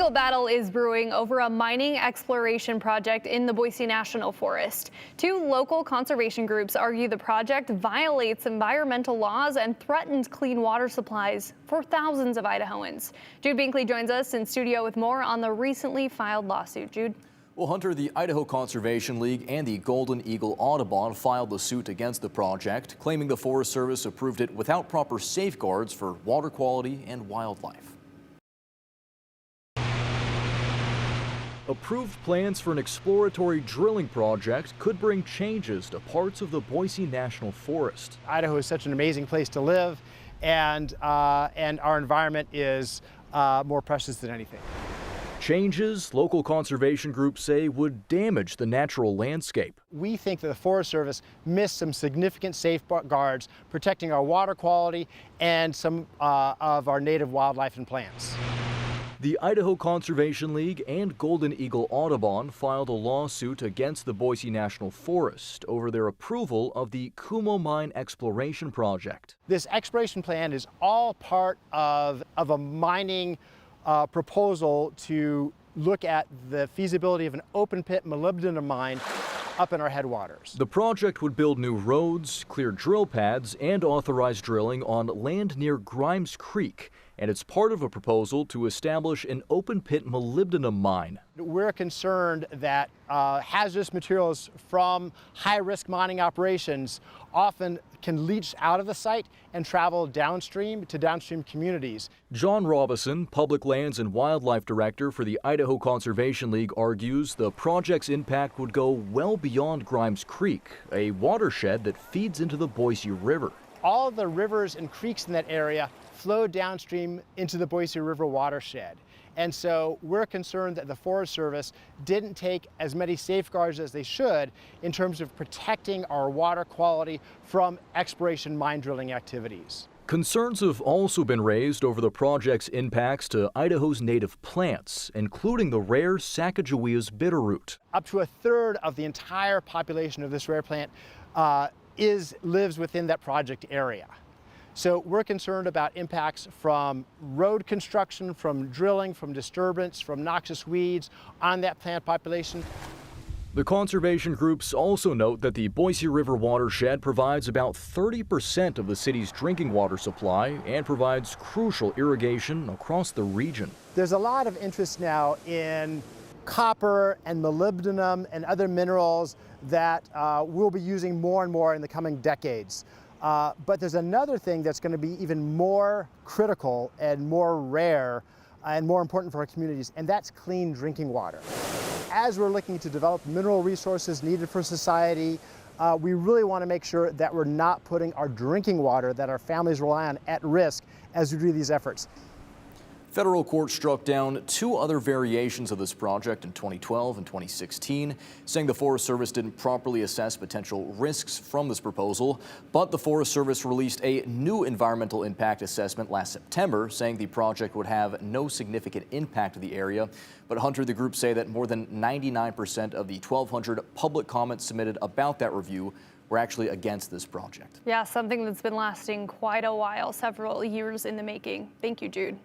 legal battle is brewing over a mining exploration project in the Boise National Forest. Two local conservation groups argue the project violates environmental laws and threatens clean water supplies for thousands of Idahoans. Jude Binkley joins us in studio with more on the recently filed lawsuit. Jude. Well, Hunter, the Idaho Conservation League and the Golden Eagle Audubon filed the suit against the project, claiming the Forest Service approved it without proper safeguards for water quality and wildlife. Approved plans for an exploratory drilling project could bring changes to parts of the Boise National Forest. Idaho is such an amazing place to live, and our environment is more precious than anything. Changes, local conservation groups say, would damage the natural landscape. We think that the Forest Service missed some significant safeguards protecting our water quality and some of our native wildlife and plants. The Idaho Conservation League and Golden Eagle Audubon filed a lawsuit against the Boise National Forest over their approval of the Kumo mine exploration project. This exploration plan is all part of a mining proposal to look at the feasibility of an open pit molybdenum mine up in our headwaters. The project would build new roads, clear drill pads, and authorize drilling on land near Grimes Creek. And it's part of a proposal to establish an open pit molybdenum mine. We're concerned that hazardous materials from high-risk mining operations often can leach out of the site and travel downstream to downstream communities. John Robison, Public Lands and Wildlife Director for the Idaho Conservation League, argues the project's impact would go well beyond Grimes Creek, a watershed that feeds into the Boise River. All the rivers and creeks in that area flow downstream into the Boise River watershed. And so we're concerned that the Forest Service didn't take as many safeguards as they should in terms of protecting our water quality from exploration mine drilling activities. Concerns have also been raised over the project's impacts to Idaho's native plants, including the rare Sacagawea's bitterroot. Up to a third of the entire population of this rare plant lives within that project area. So we're concerned about impacts from road construction, from drilling, from disturbance, from noxious weeds on that plant population. The conservation groups also note that the Boise River watershed provides about 30% of the city's drinking water supply and provides crucial irrigation across the region. There's a lot of interest now in copper and molybdenum and other minerals that we'll be using more and more in the coming decades. But there's another thing that's going to be even more critical and more rare and more important for our communities, and that's clean drinking water. As we're looking to develop mineral resources needed for society, we really want to make sure that we're not putting our drinking water that our families rely on at risk as we do these efforts. Federal court struck down two other variations of this project in 2012 and 2016, saying the Forest Service didn't properly assess potential risks from this proposal. But the Forest Service released a new environmental impact assessment last September, saying the project would have no significant impact to the area. But Hunter, the group say that more than 99% of the 1,200 public comments submitted about that review were actually against this project. Yeah, something that's been lasting quite a while, several years in the making. Thank you, Jude.